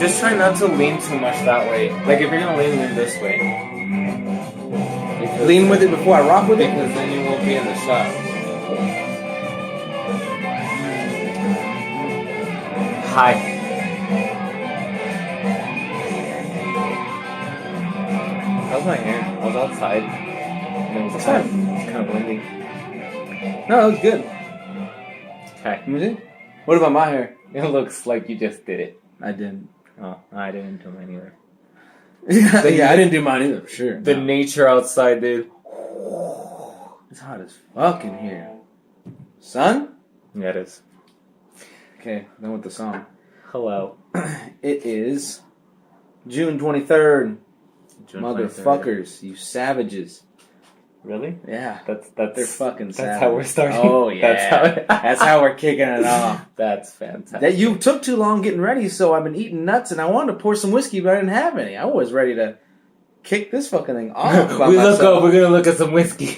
Just try not to lean too much that way. Like if you're gonna lean this way. Lean with it before I rock with it? Because then you won't be in the shot. Hi. How's my hair? I was outside. And it was kind of windy. No, it was good. Okay. Let me see. What about my hair? It looks like you just did it. I didn't. Oh, I didn't do mine either. Yeah, I didn't do mine either, for sure. The nature outside, dude. It's hot as fuck in here. Sun? Yeah, it is. Okay, then with the song. Hello. It is June 23rd. June Motherfuckers, 23rd. You savages. Really? Yeah. That's They're fucking savage. That's how we're starting. Oh, yeah. That's how we're kicking it off. That's fantastic. That you took too long getting ready, so I've been eating nuts, and I wanted to pour some whiskey, but I didn't have any. I was ready to kick this fucking thing off by myself. Look up. We're going to look at some whiskey.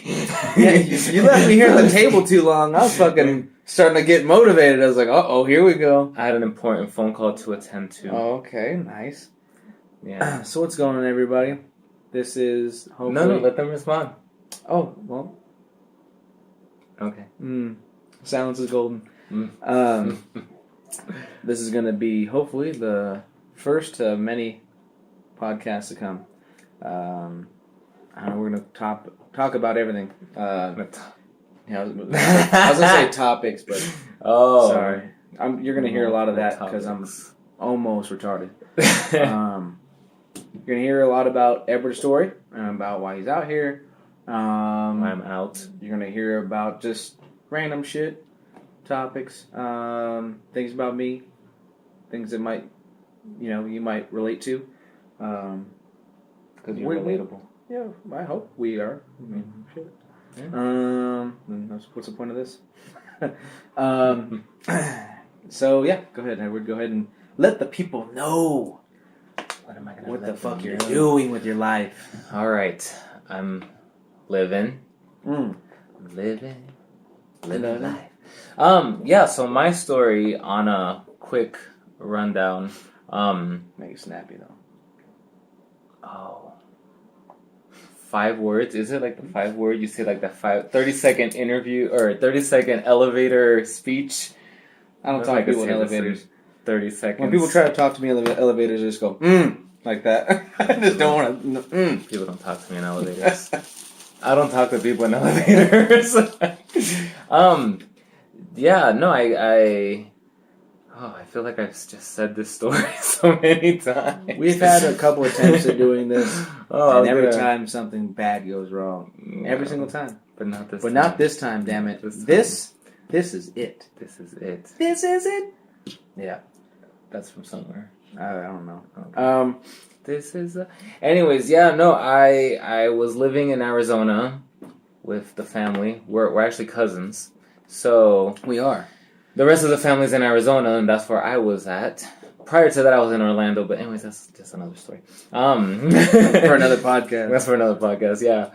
Yeah, you left me here at the table too long. I was fucking starting to get motivated. I was like, uh-oh, here we go. I had an important phone call to attend to. Oh, okay, nice. Yeah. So what's going on, everybody? This is hopefully... No, let them respond. Oh, well. Okay. Silence is golden. This is going to be, hopefully, the first of many podcasts to come. We're going to talk about everything. Yeah, I was going to say topics, but... Oh. Sorry. You're going to hear a lot of that because I'm almost retarded. You're going to hear a lot about Edward's story, and about why he's out here. I'm out. You're going to hear about just random shit, topics, things about me, things that might, you might relate to. Because you're relatable. Yeah, I hope we are. I mean, shit. Yeah. What's the point of this? So, yeah, go ahead, Edward. Go ahead and let the people know what the fuck you're doing with your life. All right. I'm living life. Yeah, so my story on a quick rundown. Make it snappy, though. 5 words. Is it like the 5 word? You say like the 30-second interview or 30-second elevator speech. I don't talk to people in elevators. 30 seconds. When people try to talk to me in elevators, I just go, like that. I just don't want to, People don't talk to me in elevators. I don't talk to people in elevators. Yeah, no, I feel like I've just said this story so many times. We've had a couple attempts at doing this, and every time something bad goes wrong. Yeah. Every single time. But not this time. But not this time, damn it. This is it. This is it. This is it? Yeah. That's from somewhere. I don't know. Okay. This is... Anyways, yeah, no, I was living in Arizona with the family. We're actually cousins. So... We are. The rest of the family's in Arizona, and that's where I was at. Prior to that, I was in Orlando, but anyways, that's just another story. For another podcast. That's for another podcast, yeah.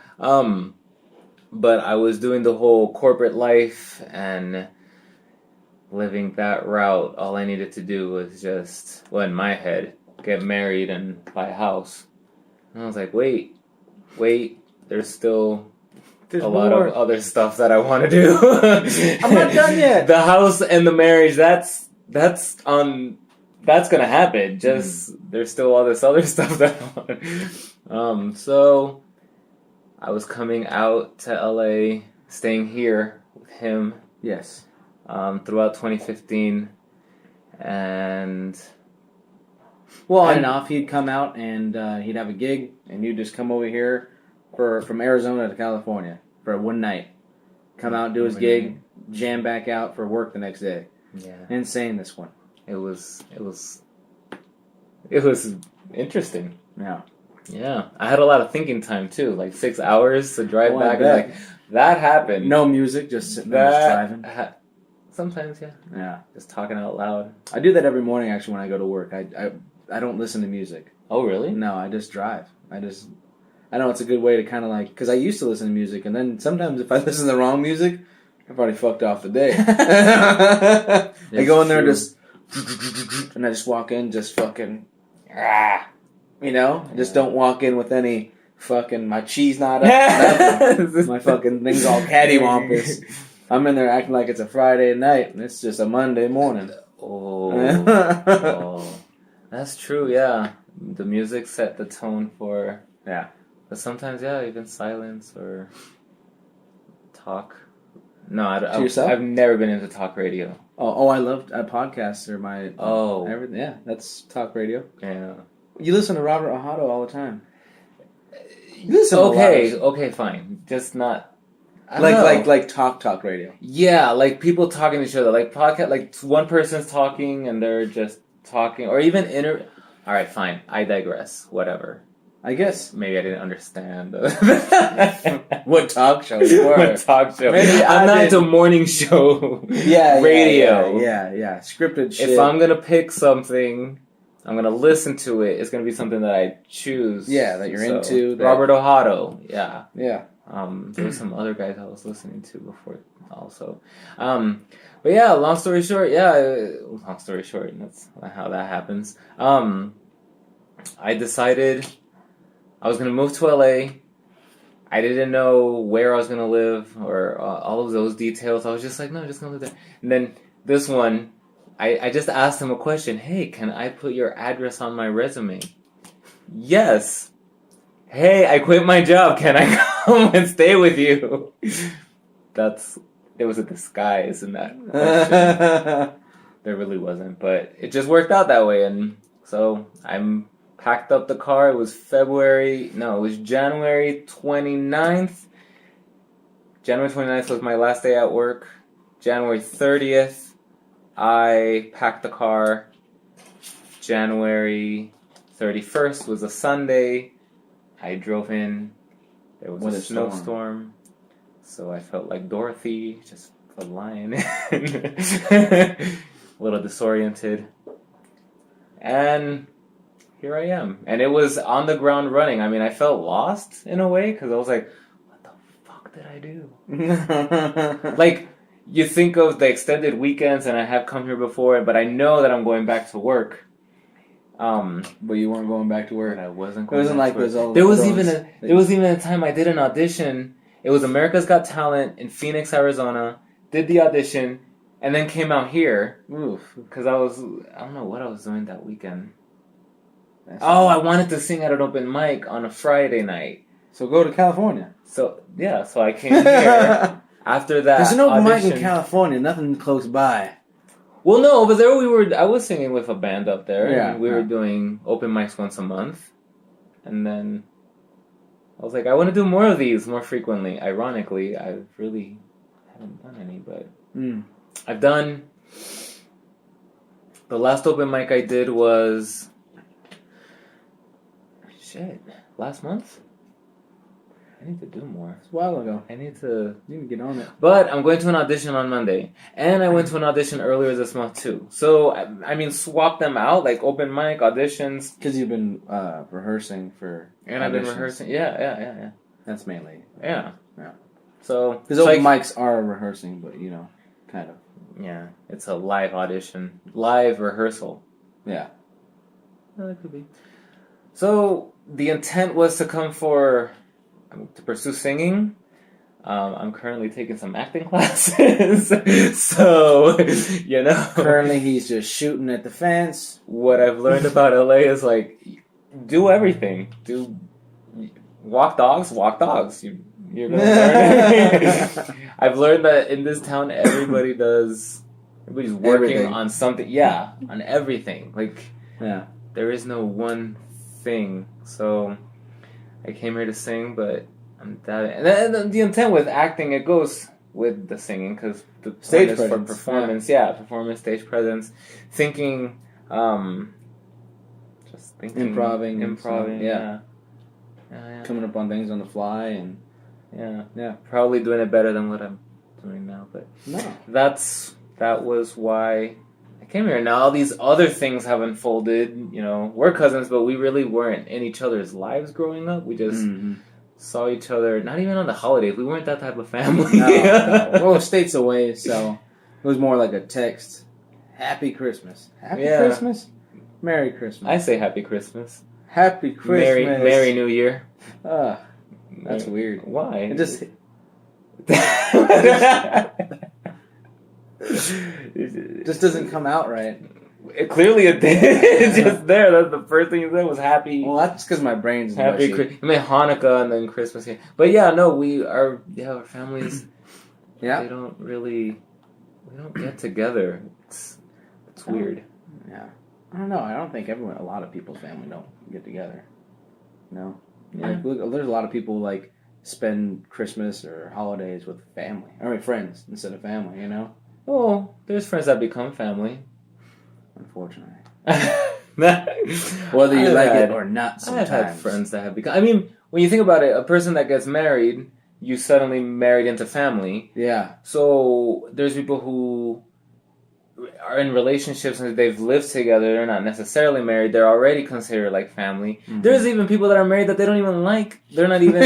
But I was doing the whole corporate life and living that route. All I needed to do was just, well, in my head, get married and buy a house. And I was like, wait, there's still... There's a lot of other stuff that I want to do. I'm not done yet. The house and the marriage, that's gonna happen. Just there's still all this other stuff that I want. So I was coming out to LA, staying here with him. Yes. Throughout 2015, and on and off, he'd come out and he'd have a gig, and you'd just come over here. From Arizona to California for one night. Come out, do his gig, jam back out for work the next day. Yeah. Insane, this one. It was interesting. Yeah. Yeah. I had a lot of thinking time too, like 6 hours to drive back. And like that happened. No music, just sitting there just driving. Sometimes, yeah. Yeah. Just talking out loud. I do that every morning actually when I go to work. I don't listen to music. Oh, really? No, I just drive. I know it's a good way to kind of like, because I used to listen to music, and then sometimes if I listen to the wrong music, I've already fucked off the day. I go in there and I just walk in, just fucking You know, just don't walk in with any fucking my cheese not up, nothing. My fucking thing's all cattywampus. I'm in there acting like it's a Friday night and it's just a Monday morning. Oh, that's true. Yeah, the music set the tone for but sometimes even silence or talk. No, I've never been into talk radio. Oh, I love podcasts or my everything. Yeah, that's talk radio. Yeah. You listen to Robert Ohado all the time. Okay, fine. Just not like talk radio. Yeah, like people talking to each other, like podcast. Like one person's talking and they're just talking, or even All right, fine. I digress. Whatever. I guess maybe I didn't understand what talk show you were. What talk show? I'm not into morning show. Radio. Yeah. Scripted shit. If I'm gonna pick something, I'm gonna listen to it. It's gonna be something that I choose. Yeah, that you're into. Robert Ohado. Yeah. There were some other guys I was listening to before also. But yeah, long story short, that's how that happens. I decided I was gonna move to LA. I didn't know where I was gonna live or all of those details. I was just like, no, I'm just gonna live there. And then this one, I just asked him a question. Hey, can I put your address on my resume? Yes. Hey, I quit my job. Can I come and stay with you? It was a disguise in that question. There really wasn't, but it just worked out that way. And so I'm packed up the car. It was January 29th. January 29th was my last day at work. January 30th, I packed the car. January 31st was a Sunday. I drove in. There was a snowstorm. So I felt like Dorothy, just flying in. A little disoriented. And here I am. And it was on the ground running. I mean, I felt lost in a way because I was like, what the fuck did I do? Like, you think of the extended weekends, and I have come here before, but I know that I'm going back to work. But you weren't going back to work. I wasn't going back to work. There was even a time I did an audition. It was America's Got Talent in Phoenix, Arizona. Did the audition, and then came out here. Because I don't know what I was doing that weekend. I wanted to sing at an open mic on a Friday night. So go to California. So I came here. After that, there's an open mic in California, nothing close by. Well, no, over there I was singing with a band up there. Yeah, and we were doing open mics once a month. And then I was like, I want to do more of these more frequently. Ironically, I really haven't done any, but I've done... The last open mic I did was... last month? I need to do more. It's a while ago. I need to get on it. But I'm going to an audition on Monday. And I went to an audition earlier this month, too. So, I mean, swap them out, like open mic, auditions. Because you've been rehearsing for And auditions. I've been rehearsing. Yeah. That's mainly. Yeah. So... Because open mics are rehearsing, but, kind of. Yeah. It's a live audition. Live rehearsal. Yeah. Well, that could be. So, the intent was to come to pursue singing. I'm currently taking some acting classes. So, Currently he's just shooting at the fence. What I've learned about LA is, like, do everything. Walk dogs. You're going to learn. I've learned that in this town, everybody's working everything. On something. Yeah, on everything. Like, there is no one thing. So I came here to sing, but I'm doubting. And the intent with acting, it goes with the singing because the stage is for performance. Yeah, performance, stage presence, thinking, just thinking, improving. Yeah. Coming up on things on the fly and probably doing it better than what I'm doing now. But that was why I came here. Now all these other things have unfolded. We're cousins, but we really weren't in each other's lives growing up. We just saw each other, not even on the holidays. We weren't that type of family. No. Well, states away, so it was more like a text. Happy Christmas. Happy Christmas? Merry Christmas. I say Happy Christmas. Happy Christmas. Merry New Year. That's weird. Why? It just... just doesn't come out right. Clearly it did. It's just there. That's the first thing you said was happy. Well, that's because my brain's happy. You mean Hanukkah and then Christmas. But yeah, no, our families. Yeah. We don't get together. It's weird. Yeah. I don't know. I don't think a lot of people's family don't get together. No. Yeah. Like, look, there's a lot of people like spend Christmas or holidays with family. Friends instead of family, you know? Oh, there's friends that become family. Unfortunately. Whether you like it or not sometimes. I've had friends that have become... when you think about it, a person that gets married, you suddenly married into family. Yeah. So there's people who are in relationships and they've lived together. They're not necessarily married. They're already considered like family. Mm-hmm. There's even people that are married that they don't even like. They're not even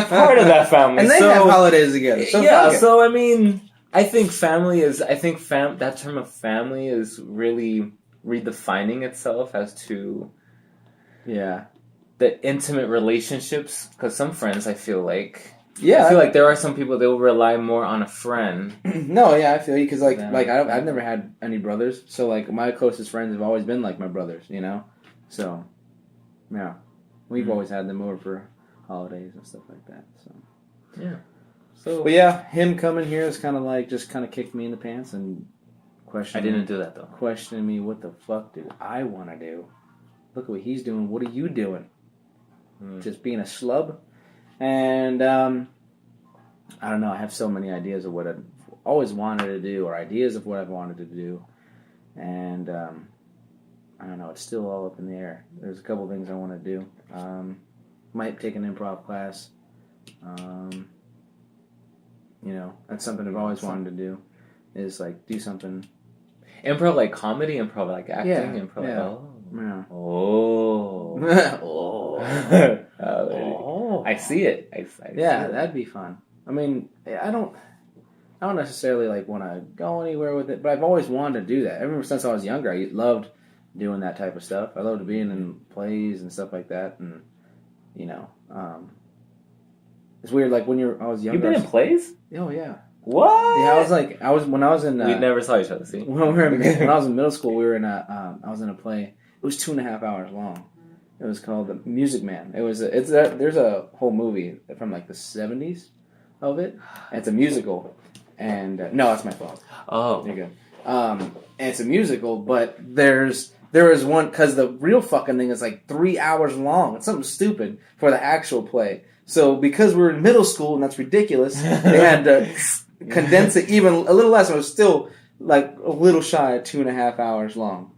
part of that family. And they have holidays together. So yeah, so I think family is... that term of family is really redefining itself as to... Yeah. The intimate relationships. Because some friends, I feel like... Yeah, I feel like there are some people that will rely more on a friend. No, yeah, I feel you because I've never had any brothers, so like my closest friends have always been like my brothers, you know. So, yeah, we've always had them over for holidays and stuff like that. So, yeah. But yeah, him coming here is kind of like just kind of kicked me in the pants and questioning. I didn't do that though. Questioning me, what the fuck do I want to do? Look at what he's doing. What are you doing? Just being a schlub. And, I don't know, I have so many ideas of what I've always wanted to do, or ideas of what I've wanted to do, and, I don't know, it's still all up in the air. There's a couple things I want to do. Might take an improv class. That's something I've always wanted to do, is, like, do something. Improv like comedy, improv like acting, improv yeah. I see it. I see it. That'd be fun. I don't necessarily like want to go anywhere with it, but I've always wanted to do that. Ever since I was younger, I loved doing that type of stuff. I loved being in plays and stuff like that, and it's weird. Like when I was younger, you've been in plays? Oh yeah. What? Yeah, when I was in. We never saw each other. See, when I was in middle school, we were in I was in a play. It was 2.5 hours long. It was called The Music Man. There's a whole movie from like the 70s of it. And it's a musical. And no, that's my fault. Oh, there you go. And it's a musical, but there is one because the real fucking thing is like 3 hours long. It's something stupid for the actual play. So because we're in middle school and that's ridiculous, they had to condense it even a little less. It was still like a little shy of 2.5 hours long.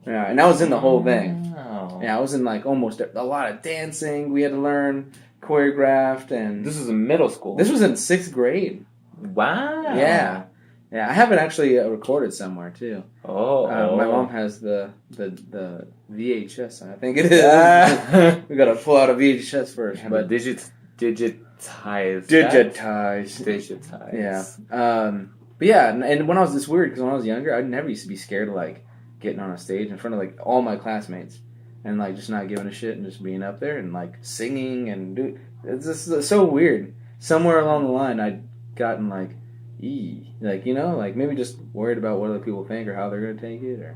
Yeah, and I was in the whole thing. Wow. Yeah, I was in like almost a lot of dancing. We had to learn choreographed, and this was in middle school. This was in 6th grade. Wow. Yeah. I have it actually recorded somewhere too. My mom has the VHS. I think it is. We gotta pull out a VHS first, but digitize. Yeah. But yeah, and when I was weird because when I was younger, I never used to be scared of like getting on a stage in front of like all my classmates and like just not giving a shit and just being up there and like singing and doing. It's just so weird. Somewhere along the line, I'd gotten like, like like maybe just worried about what other people think or how they're gonna take it. Or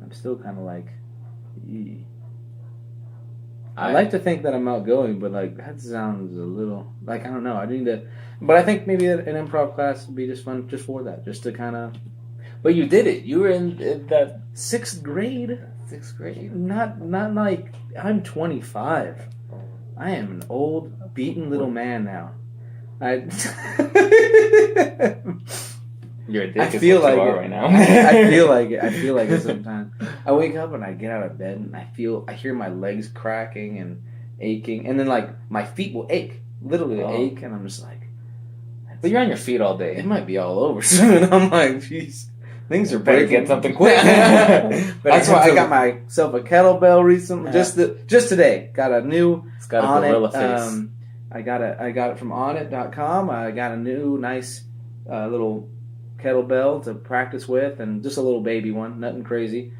I'm still kind of like, I like to think that I'm outgoing, but like that sounds a little like I don't know. I need to, but I think maybe an improv class would be just fun just for that, just to kind of. But you did it. You were in that 6th grade. 6th grade. Not like I'm 25. I am an old, beaten little man now. You're a dick. I feel like you are it right now. I feel like it. I feel like it sometimes. I wake up and I get out of bed and I hear my legs cracking and aching, and then like my feet will ache, literally ache, and I'm just like. But you're on your feet all day. It might be all over soon. I'm like, jeez. Things are breaking. Get something quick. That's why I got myself a kettlebell recently. Just today, got a new. It's got a gorilla face. I got it from onit.com. I got a new nice little kettlebell to practice with, and just a little baby one, nothing crazy.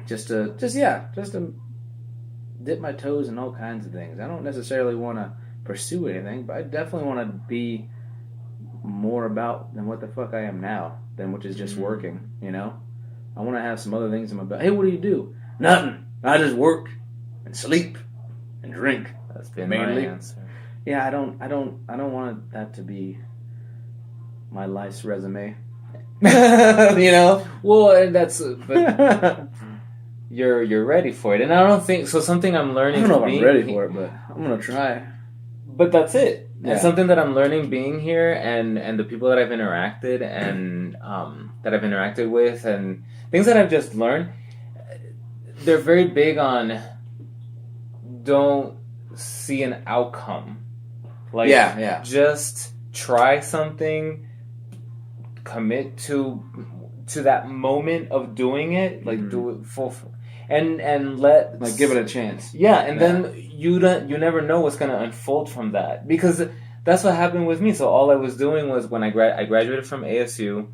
just to dip my toes in all kinds of things. I don't necessarily want to pursue anything, but I definitely want to be more about than what the fuck I am now, than which is just working, you know? I want to have some other things in my belt. Hey, what do you do? Nothing. I just work and sleep and drink. That's been mainly my answer. Yeah, I don't want that to be my life's resume. You know? Well, that's but you're ready for it, and I don't think so. Something I'm learning. I don't know if I'm ready for it, but I'm gonna try. But that's it. Yeah. It's something that I'm learning being here, and the people that I've interacted with, and things that I've just learned. They're very big on don't see an outcome. Like, just try something, commit to that moment of doing it, like do it full, and let, like, give it a chance. Yeah, and then you never know what's gonna unfold from that, because that's what happened with me. So all I was doing was when I graduated from ASU,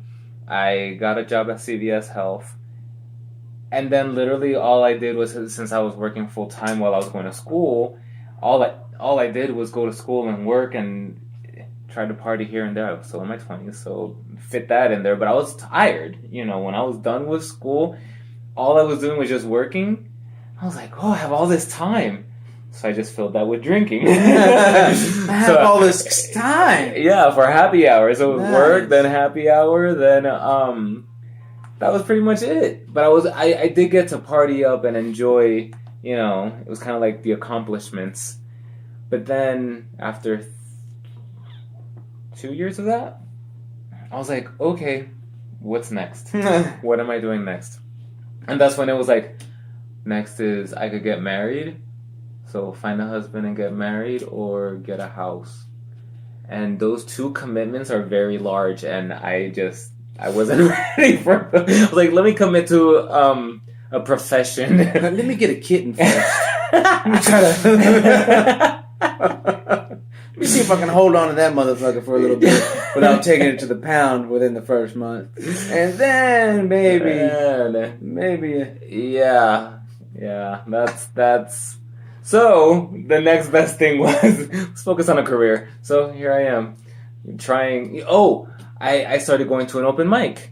I got a job at CVS Health. And then literally all I did was, since I was working full time while I was going to school, all I did was go to school and work and try to party here and there. I was still in my 20s, so fit that in there. But I was tired. You know, when I was done with school, all I was doing was just working. I was like, oh, I have all this time. So I just filled that with drinking. I have all this time. Yeah, for happy hour. So it was work, then happy hour, then that was pretty much it. But I did get to party up and enjoy, you know, it was kind of like the accomplishments. But then after 2 years of that, I was like, okay, what's next? What am I doing next? And that's when it was like, next is I could get married. So find a husband and get married, or get a house. And those two commitments are very large, and I wasn't ready for them. I was like, let me commit to a profession. Let me get a kitten first. Let me try to... Let me see if I can hold on to that motherfucker for a little bit without taking it to the pound within the first month. And then maybe. Yeah. That's... So, the next best thing was, let's focus on a career. So, here I am, trying... Oh! I started going to an open mic.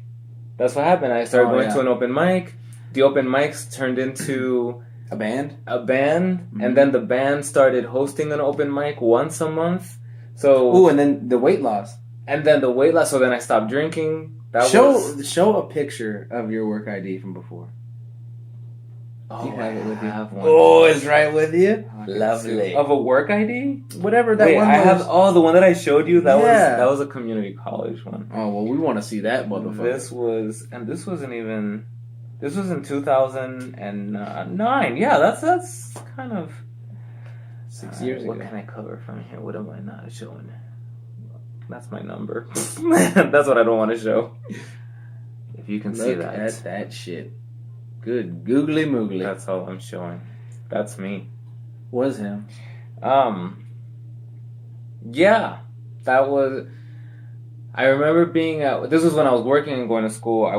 That's what happened. I started going to an open mic. The open mics turned into... A band? And then the band started hosting an open mic once a month. So... Ooh, and then the weight loss. So then I stopped drinking. Show a picture of your work ID from before. Oh, you have it with you. Oh, it's right with you. Lovely. Of a work ID? Whatever that one was. I have. Oh, the one that I showed you. That was a community college one. Oh well, we want to see that motherfucker. This was in 2009. Yeah, that's kind of 6 years ago. What can I cover from here? What am I not showing? That's my number. That's what I don't want to show. If you can see that. Look at that shit. Good googly moogly. That's all I'm showing. That's me. Was him. Yeah. That was... I remember being at... This was when I was working and going to school. I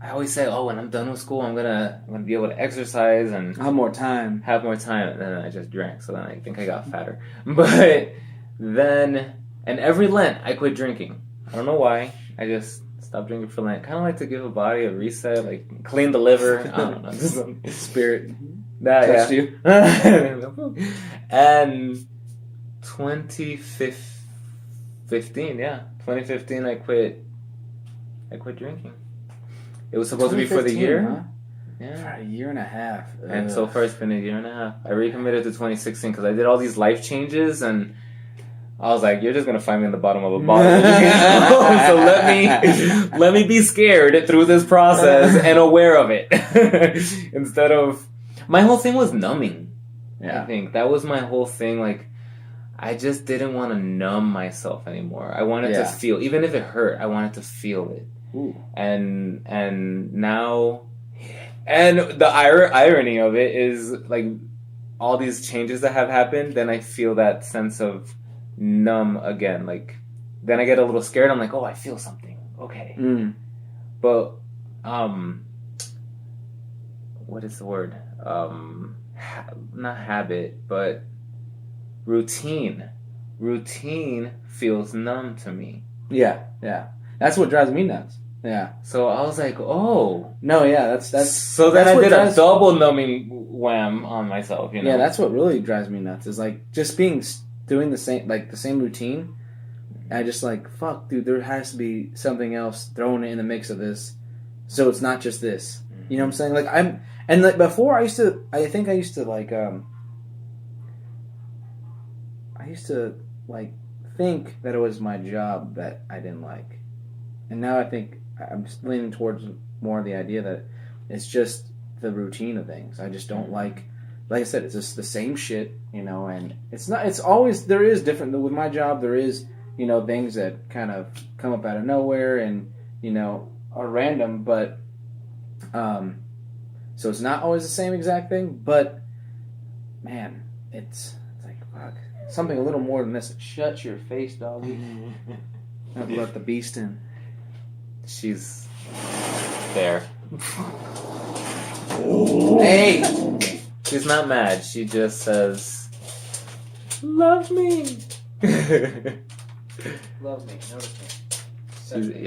always say, when I'm done with school, I'm gonna be able to exercise and... Have more time. And then I just drank. So then I think I got fatter. But then... And every Lent, I quit drinking. I don't know why. I just... Stop drinking for Lent. Kind of like to give a body a reset, like clean the liver. I don't know. Spirit. That touched you. And 2015, I quit drinking. It was supposed to be for the year. Huh? Yeah. For a year and a half. And so far it's been a year and a half. I recommitted to 2016 because I did all these life changes and I was like, you're just gonna find me in the bottom of a bottle. So let me be scared through this process and aware of it. Instead of... My whole thing was numbing. Yeah. I think that was my whole thing. Like, I just didn't want to numb myself anymore. I wanted to feel, even if it hurt, I wanted to feel it. Ooh. And now, and the irony of it is, like, all these changes that have happened, then I feel that sense of numb again. Like, then I get a little scared. I'm like, oh, I feel something. Okay. But what is the word? Not habit, but routine. Routine feels numb to me. Yeah. That's what drives me nuts. Yeah. So I was like, oh. No, yeah, that's So then I did a double numbing wham on myself, you know? Yeah, that's what really drives me nuts, is like just doing the same routine. I just like, fuck, dude, there has to be something else thrown in the mix of this. So it's not just this. You know what I'm saying? Like before I used to think that it was my job that I didn't like. And now I think I'm leaning towards more of the idea that it's just the routine of things. I just don't like I said, it's just the same shit, you know, and it's always, there is different, with my job, there is, you know, things that kind of come up out of nowhere and, you know, are random, but, so it's not always the same exact thing, but, man, it's like, fuck, something a little more than this. Shut your face, doggy. I've let the beast in. She's there. Hey! She's not mad. She just says, "Love me." Love me. Notice me.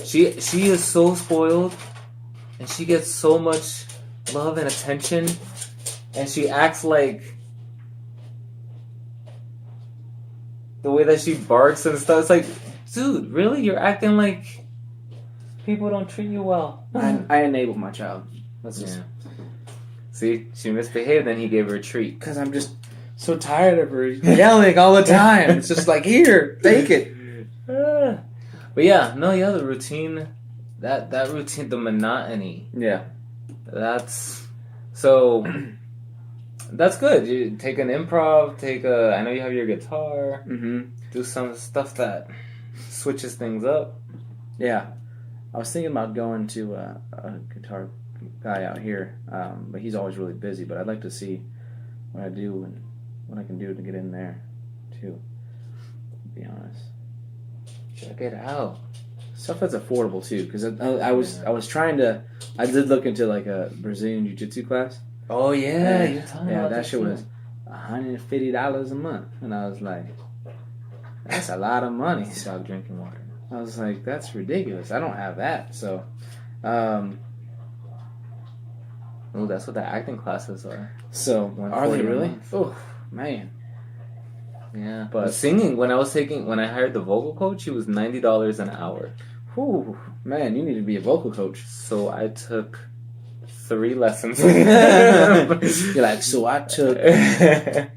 She is so spoiled, and she gets so much love and attention, and she acts like the way that she barks and stuff. It's like, dude, really? You're acting like people don't treat you well. I enabled my child. Let's just... Yeah. See, she misbehaved, and he gave her a treat. Because I'm just so tired of her yelling all the time. It's just like, here, take it. But yeah, the routine, that routine, the monotony. Yeah. That's good. You take an improv, I know you have your guitar, do some stuff that switches things up. Yeah. I was thinking about going to a guitar guy out here, but he's always really busy, but I'd like to see what I do and what I can do to get in there, too, to be honest. Check it out. Stuff that's affordable, too, because I did look into, like, a Brazilian Jiu-Jitsu class. Oh, yeah. You're talking about that shit was $150 a month, and I was like, that's a lot of money. Stop drinking water. I was like, that's ridiculous. I don't have that, so... Oh, that's what the acting classes are. So, are they really? Oh, man. Yeah. But singing, when I hired the vocal coach, he was $90 an hour. Whew, man, you need to be a vocal coach. So I took 3 lessons. You're like, so I took a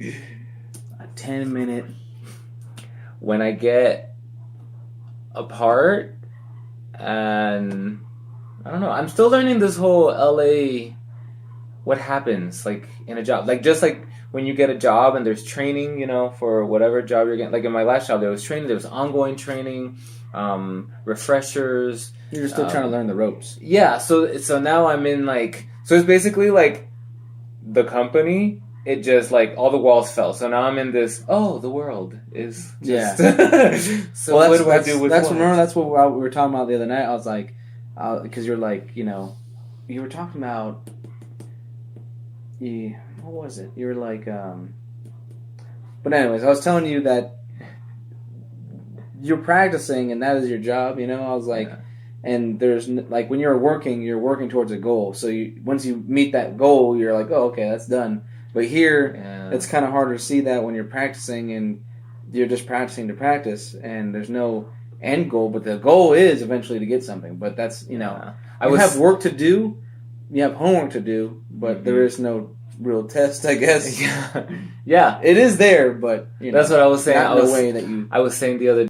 10-minute. When I get a part, and I don't know, I'm still learning this whole LA, what happens, like, in a job. Like, just like when you get a job and there's training, you know, for whatever job you're getting. Like, in my last job, there was training, there was ongoing training, refreshers. You're still trying to learn the ropes. Yeah, so now I'm in, like, so it's basically like the company, it just, like, all the walls fell. So now I'm in this, the world is just... Yeah. So what do I do with what? Remember, that's what we were talking about the other night. I was like, because you're like, you know, you were talking about... what was it? You were like, but anyways, I was telling you that you're practicing and that is your job, you know? I was like, and there's, like, when you're working towards a goal. So once you meet that goal, you're like, oh, okay, that's done. But here, it's kind of harder to see that when you're practicing and you're just practicing to practice and there's no end goal, but the goal is eventually to get something. But that's, you know, you have work to do, you have homework to do, but there is no real test, I guess. Yeah, it is there, but you know, that's what I was saying. Not in the way that you. I was saying the other